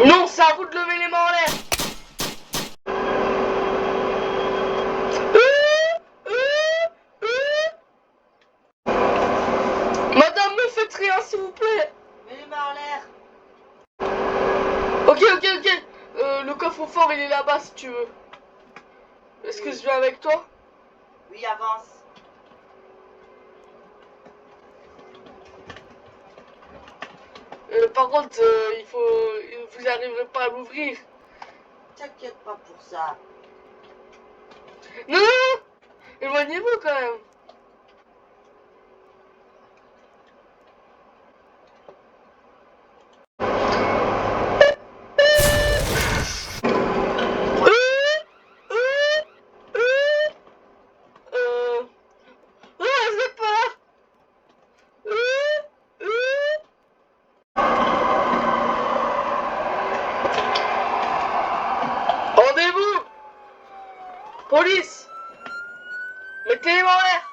Non, c'est à vous de lever les mains en l'air. Madame, ne faites rien, s'il vous plaît. Mets les mains en l'air. Ok. Le coffre-fort, il est là-bas, si tu veux. Est-ce que je viens avec toi? Oui, avance. Par contre, vous n'arriverez pas à l'ouvrir. T'inquiète pas pour ça. Non, éloignez-vous quand même. J'ai peur. Rendez-vous. Police. Mettez les mains en l'air.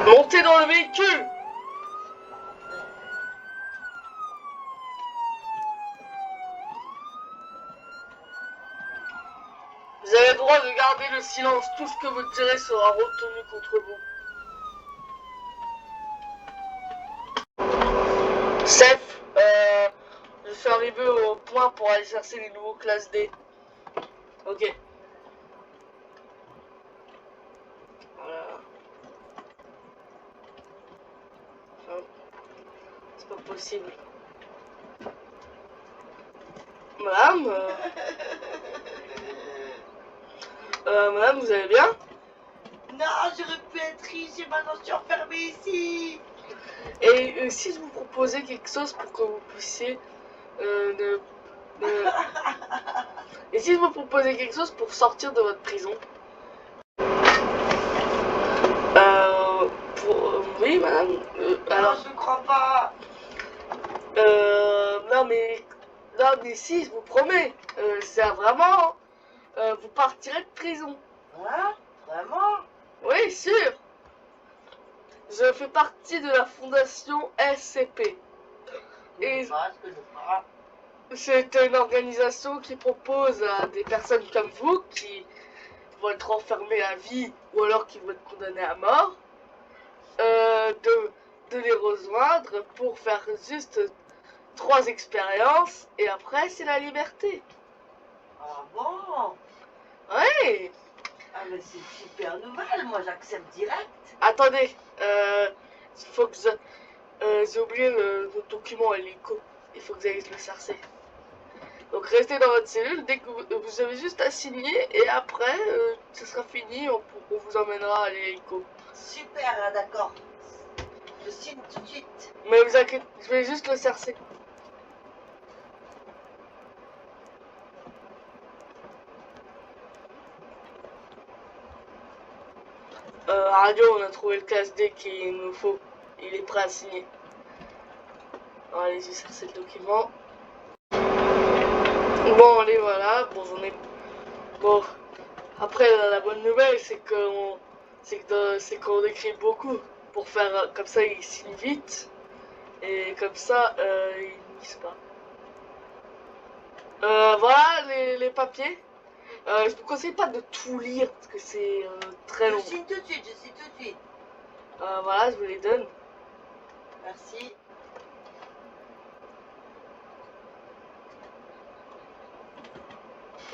Montez dans le véhicule. Vous avez le droit de garder le silence. Tout ce que vous direz sera retenu contre vous. Seth, je suis arrivé au point pour aller chercher les nouveaux classes D. Ok. Voilà. Enfin, c'est pas possible. Madame, madame, vous allez bien? Non, j'aurais pu être riche et maintenant je suis enfermée ici. Et si je vous proposais quelque chose pour que vous puissiez Et si je vous proposais quelque chose pour sortir de votre prison? Oui, madame. Non, je ne crois pas. Non mais si, je vous promets, c'est vraiment, vous partirez de prison. Hein? Vraiment? Oui, sûr. Je fais partie de la fondation SCP. Et c'est une organisation qui propose à des personnes comme vous qui vont être enfermées à vie ou alors qui vont être condamnées à mort, de les rejoindre pour faire juste 3 expériences et après c'est la liberté. Ah bon? Ouais. Ah mais c'est super nouvelle, moi j'accepte direct. Attendez, faut que j'ai oublié le document à l'hélico. Il faut que vous allez le chercher. Donc restez dans votre cellule, dès que vous avez juste à signer et après ce sera fini, on vous emmènera à l'hélico. Super, hein, d'accord. Je signe tout de suite. Mais vous inquiétez, je vais juste le chercher. Radio, on a trouvé le classe D qu'il nous faut. Il est prêt à signer. Alors, allez-y, chercher le document. Bon, allez, voilà. Bon, j'en ai... Bon, après, la bonne nouvelle, c'est qu'on écrit beaucoup. Pour faire... Comme ça, il signe vite. Et comme ça, il nisent pas. Voilà les papiers. Je vous conseille pas de tout lire parce que c'est très long. Je signe tout de suite, je signe tout de suite. Voilà, je vous les donne. Merci.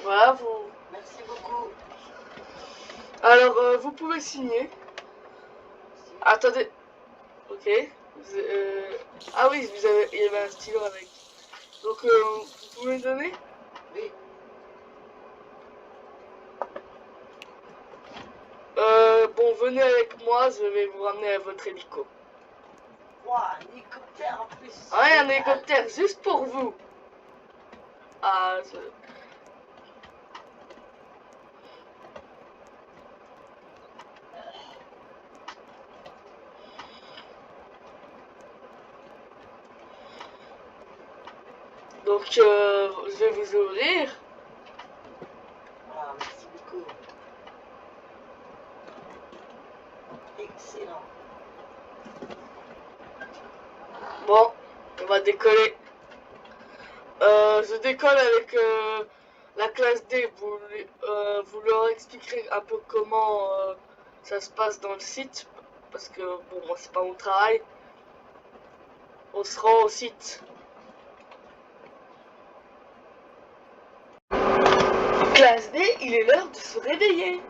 Voilà, vous... Merci beaucoup. Alors, vous pouvez signer. Merci. Attendez. Ok. Ah oui, il y avait un stylo avec. Donc, vous pouvez me donner? Oui. Bon, venez avec moi, je vais vous ramener à votre hélico. Wow, un hélicoptère en plus. Ah ouais, un hélicoptère, juste pour vous. Ah, Donc, je vais vous ouvrir. Ah, merci beaucoup. Excellent. Bon, on va décoller. Je décolle avec la classe D. Vous leur expliquerez un peu comment ça se passe dans le site. Parce que, bon, moi, c'est pas mon travail. On se rend au site. Classe D, il est l'heure de se réveiller.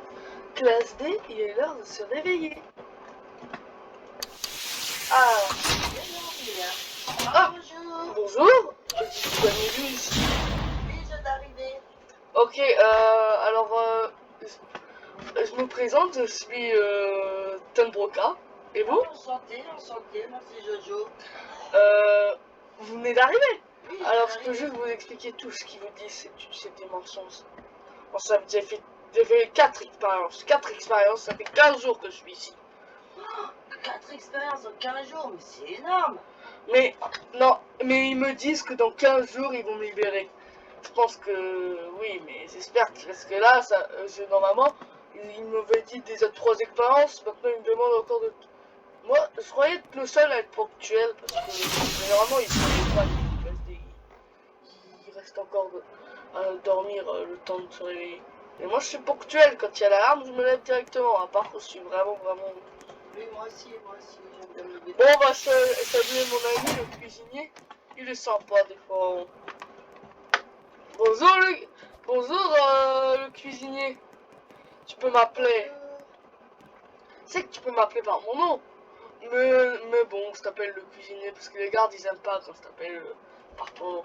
Classe D, il est l'heure de se réveiller. Ah. Ah, bonjour. Bonjour. Bienvenue ici. Oui, je viens d'arriver. Ok, alors, je me présente, je suis Tenbroka. Et vous? Enchanté, merci Jojo. Vous venez d'arriver. Oui, Alors, je peux juste vous expliquer tout ce qu'ils vous disent, c'est des mensonges. Bon, ça, j'ai fait 4 expériences. 4 expériences, ça fait 15 jours que je suis ici. 4 expériences en 15 jours, mais c'est énorme. Mais, non, mais ils me disent que dans 15 jours, ils vont me libérer. Je pense que, oui, mais j'espère, parce que là, ça, normalement, ils m'avaient dit déjà 3 expériences, maintenant ils me demandent encore de... Moi, je croyais être le seul à être ponctuel, parce que généralement, ils sont pas, ils restent encore à dormir le temps de se réveiller. Et moi, je suis ponctuel, quand il y a l'alarme, je me lève directement, à part que je suis vraiment... Oui, moi aussi, j'aime bien me lever. Bon, on va saluer mon ami, le cuisinier. Il est sympa, des fois. Bonjour, Bonjour, le cuisinier. Tu peux m'appeler... C'est que tu peux m'appeler par mon nom. Mais bon, je t'appelle le cuisinier parce que les gardes ils aiment pas quand je t'appelle par ton nom.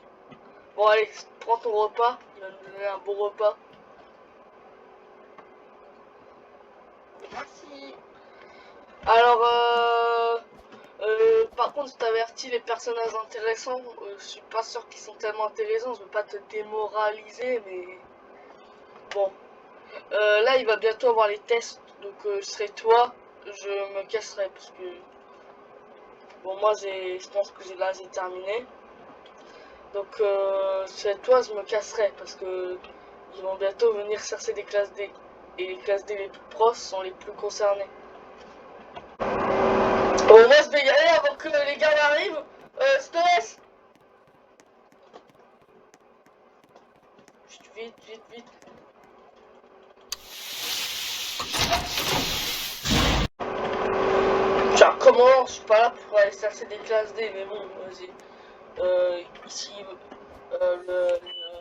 Bon allez, prends ton repas, il va nous donner un bon repas. Merci. Alors par contre je t'avertis, les personnages intéressants, je suis pas sûr qu'ils sont tellement intéressants, je veux pas te démoraliser mais bon. Là il va bientôt avoir les tests, donc je serai toi, je me casserai parce que bon moi je pense que j'ai terminé. Donc c'est toi je me casserai parce que ils vont bientôt venir chercher des classes D. Et les classes D les plus proches sont les plus concernées. Bon moi je vais y aller avant que les gars arrivent. Je te laisse. Chut, vite, vite, vite. Tiens, comment je suis pas là pour aller chercher des classes D, mais bon, vas-y. Ici, le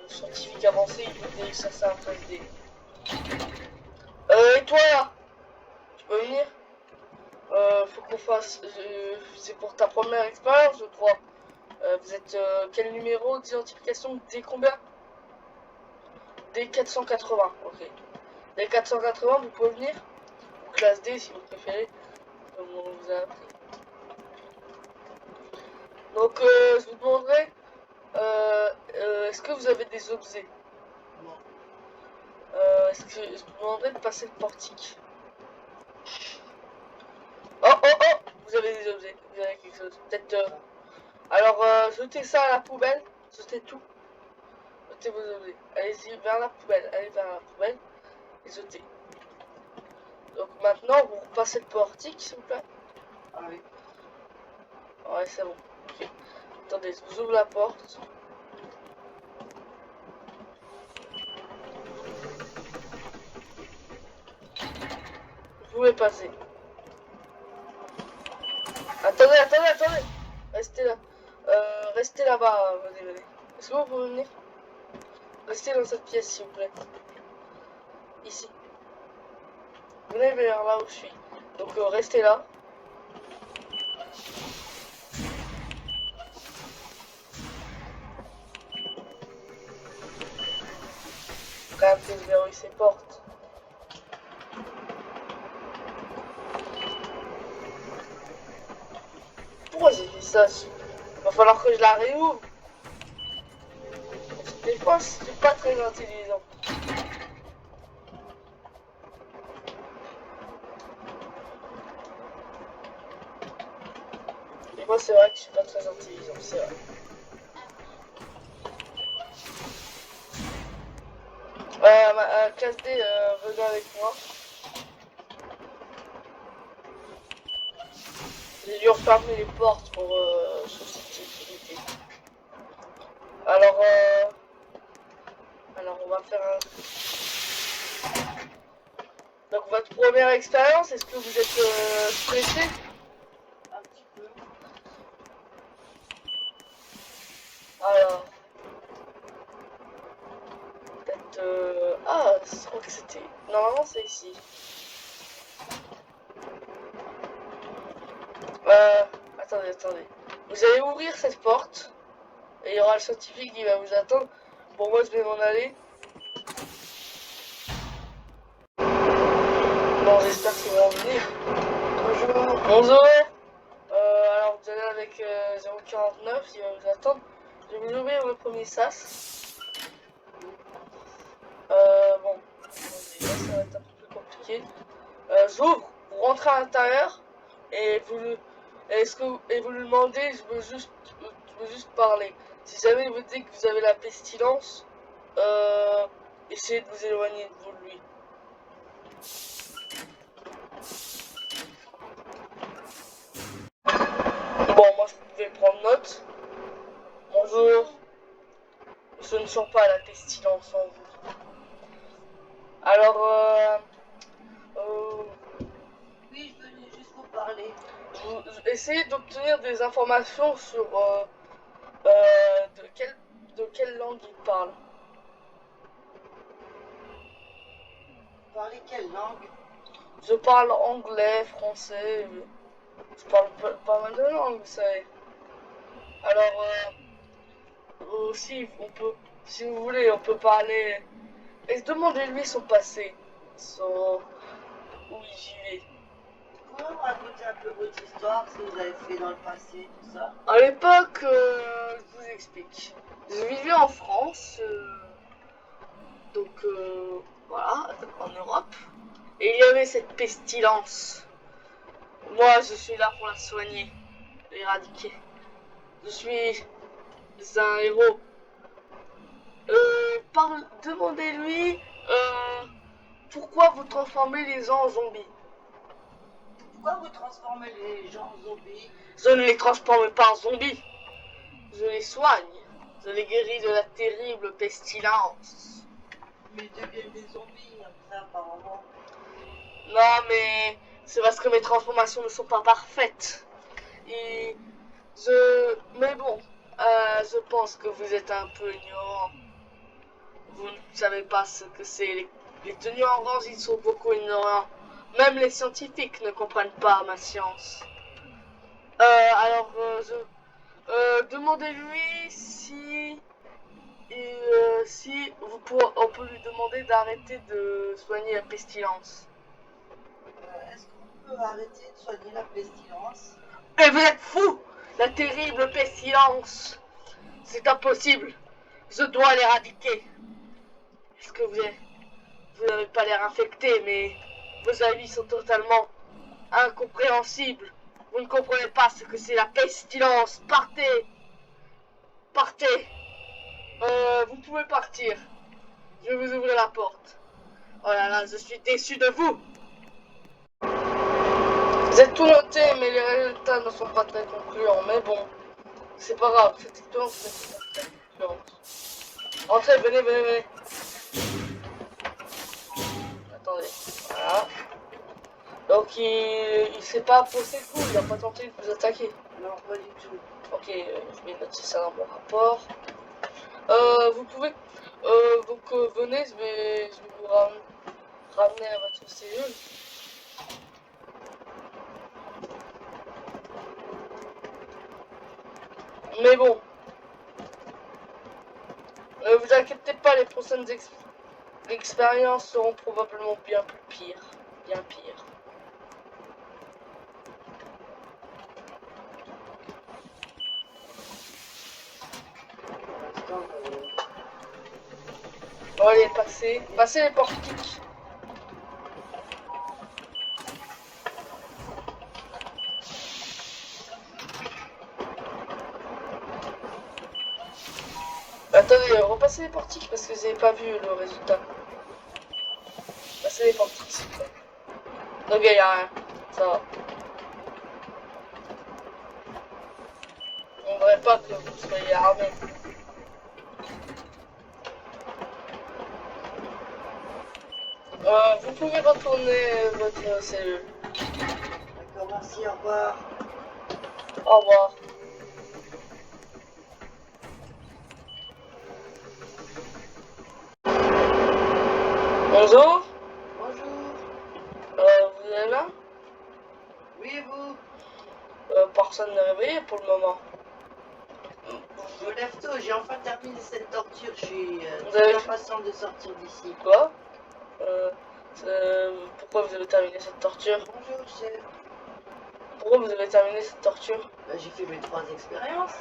scientifique avancé, il peut aller chercher un classe D. Et toi là, tu peux venir? Faut qu'on fasse. C'est pour ta première expérience, je crois. Vous êtes quel numéro d'identification? D combien? D480, ok. D480, vous pouvez venir? Ou classe D si vous préférez, comme on vous a appris. Donc, je vous demanderai, est-ce que vous avez des objets? Non. Est-ce que je vous demanderai de passer le portique? Oh, oh, oh! Vous avez des objets, vous avez quelque chose. Peut-être. Alors, jetez ça à la poubelle, jetez tout. Jetez vos objets. Allez-y vers la poubelle, allez vers la poubelle et jetez. Donc maintenant, vous repassez le portique, s'il vous plaît. Ah oui. Ouais, c'est bon. Okay. Attendez, je vous ouvre la porte. Vous pouvez passer. Attendez. Restez là. Restez là-bas, venez. Est-ce que vous pouvez venir? Restez dans cette pièce, s'il vous plaît. Ici. Venez vers là où je suis. Donc restez là. Quand même que je verrouille ces portes. Pourquoi j'ai fait ça? Il va falloir que je la réouvre. Des fois, c'est pas très intelligent. Et moi, c'est vrai que je suis pas très intelligent, c'est vrai. Classe D, venez avec moi. J'ai dû refermer les portes pour sécurité. Alors, on va faire un... Donc votre première expérience, est-ce que vous êtes stressé? Un petit peu. Alors... Peut-être... Ah, je crois que c'était... Normalement c'est ici. Attendez. Vous allez ouvrir cette porte. Et il y aura le scientifique qui va vous attendre. Bon, moi je vais m'en aller. Bon, j'espère qu'ils vont venir. Bonjour. Bonjour. Alors vous allez avec 049, il va vous attendre. Je vais vous ouvrir le premier sas. Bon, là, ça va être un peu plus compliqué. J'ouvre, vous rentrez à l'intérieur et vous lui demandez, je veux juste parler. Si jamais il vous dit que vous avez la pestilence, essayez de vous éloigner de lui. Bon, moi je pouvais prendre note. Bonjour. Ce ne sont pas la pestilence en vous. Alors, Oui, je venais juste vous parler. vous essayez d'obtenir des informations sur de quelle langue il parle. Vous parlez quelle langue? Je parle anglais, français, je parle pas mal de langues, vous savez. Alors, aussi, on peut, si vous voulez, on peut parler. Et demandez-lui son passé, son où il vivait. Vous pouvez me raconter un peu votre histoire, ce que vous avez fait dans le passé, tout ça? À l'époque, je vous explique. Je vivais en France, donc voilà, en Europe. Et il y avait cette pestilence. Moi, je suis là pour la soigner, l'éradiquer. Je suis un héros. Demandez-lui pourquoi vous transformez les gens en zombies. Pourquoi vous transformez les gens en zombies? Je ne les transforme pas en zombies. Je les soigne. Je les guéris de la terrible pestilence. Mais ils deviennent des zombies, après, apparemment. Non, mais c'est parce que mes transformations ne sont pas parfaites. Mais bon, je pense que vous êtes un peu ignorant. Vous ne savez pas ce que c'est. Les tenues oranges, ils sont beaucoup ignorants. Même les scientifiques ne comprennent pas ma science. Demandez-lui si on peut lui demander d'arrêter de soigner la pestilence. Est-ce qu'on peut arrêter de soigner la pestilence? Mais vous êtes fou! La terrible pestilence! C'est impossible! Je dois l'éradiquer! Est-ce que vous n'avez pas l'air infecté, mais vos avis sont totalement incompréhensibles. Vous ne comprenez pas ce que c'est la pestilence. Partez! Partez! Vous pouvez partir. Je vais vous ouvrir la porte. Oh là là, je suis déçu de vous! Vous êtes tout noté, mais les résultats ne sont pas très concluants. Mais bon, c'est pas grave, cette expérience n'est pas très concluante. Entrez, venez. Attendez, voilà. Donc il s'est pas approché de vous, il a pas tenté de vous attaquer. Non, pas du tout. Ok, je vais noter ça dans mon rapport. Vous pouvez, venez, je vais vous ramener à votre cellule. Mais bon, vous inquiétez pas, les prochaines expériences seront probablement bien plus pires, bien pires. Bon, allez, passez les portiques. Attendez, repassez les portiques parce que vous n'avez pas vu le résultat. Passez les portiques, s'il vous plaît. Ok, y'a rien. Ça va. m'attendais pas que vous soyez armé. Vous pouvez retourner votre cellule. D'accord, merci, au revoir. Au revoir. Bonjour, Bonjour. vous êtes là? Oui, et vous? Personne n'est réveillé pour le moment. Je me lève tôt, j'ai enfin terminé cette torture. Je suis Vous très avez- impatient de sortir d'ici. Quoi? Pourquoi vous avez terminé cette torture? Bonjour, chef. Pourquoi vous avez terminé cette torture? J'ai fait mes 3 expériences.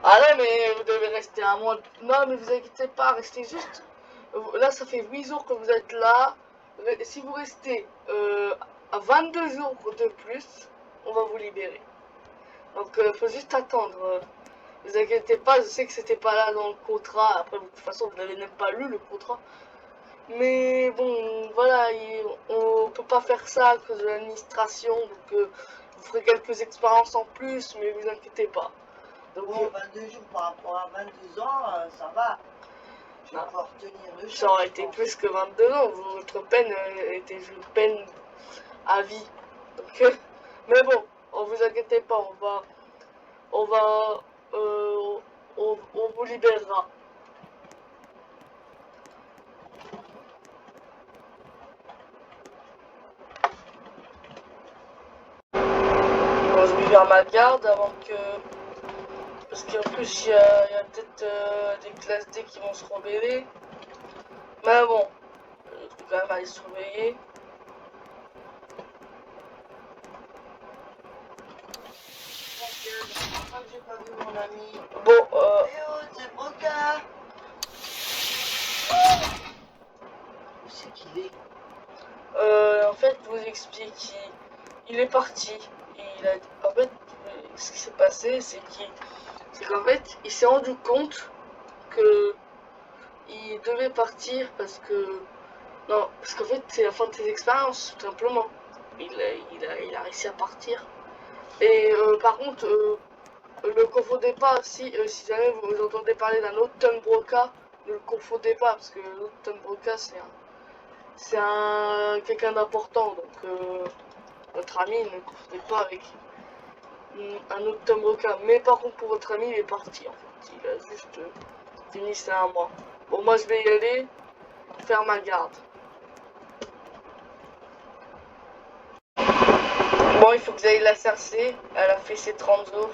Ah non, mais vous devez rester un mois. Non, mais vous inquiétez pas, restez juste. Là, ça fait 8 jours que vous êtes là. Si vous restez à 22 jours de plus, on va vous libérer. Donc, faut juste attendre. Vous inquiétez pas, je sais que c'était pas là dans le contrat. Après, de toute façon, vous n'avez même pas lu le contrat. Mais bon, voilà, on peut pas faire ça à cause de l'administration. Donc, vous ferez quelques expériences en plus, mais vous inquiétez pas. Donc, Bon, 22 jours par rapport à 22 ans, ça va. Je vais Non. pouvoir tenir le choc. ça aurait je été pense. plus que 22 ans. Votre peine était une peine à vie. Donc, mais bon, on vous inquiétez pas, on va, on vous libérera. Bon, je vais vers ma garde avant que, parce qu'en plus il y a peut-être des classes D qui vont se rebeller. Mais bon, je vais quand même aller surveiller. Enfin, j'ai pas vu mon ami. Bon, Eh oh, c'est Broca. Où c'est qu'il est? en fait, je vous explique, il est parti. En fait, ce qui s'est passé, c'est qu'en fait, il s'est rendu compte que il devait partir parce que non, parce qu'en fait, c'est la fin de ses expériences, tout simplement. Il a réussi à partir. Et par contre, ne le confondez pas. Si jamais vous entendez parler d'un autre Tom Broca, ne le confondez pas parce que l'autre Tom Broca, c'est quelqu'un d'important. Donc votre ami, ne le confondez pas avec un autre Tom Broca. Mais par contre, pour votre ami, il est parti en fait. Il a juste fini c'est un mois. Bon, moi je vais y aller faire ma garde. Bon, il faut que j'aille la chercher. Elle a fait ses 30 jours.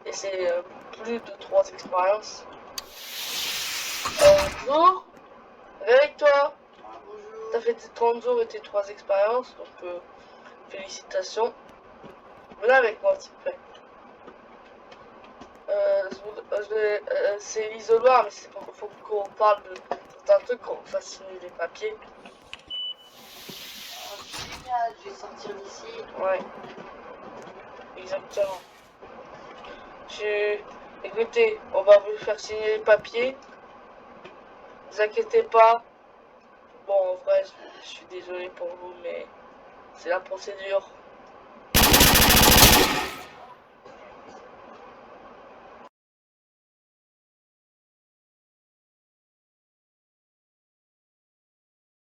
Et c'est plus de 3 expériences. Bonjour. Réveille-toi. Ah, bonjour. T'as fait tes 30 jours et tes 3 expériences. Donc, félicitations. Venez avec moi, s'il te plaît. C'est l'isoloir, mais c'est faut qu'on parle de certains trucs, qu'on fasse signer les papiers. Oh, génial, je vais sortir d'ici. Ouais. Exactement. Écoutez, on va vous faire signer les papiers. Ne vous inquiétez pas. Bon, en vrai, je suis désolé pour vous, mais c'est la procédure.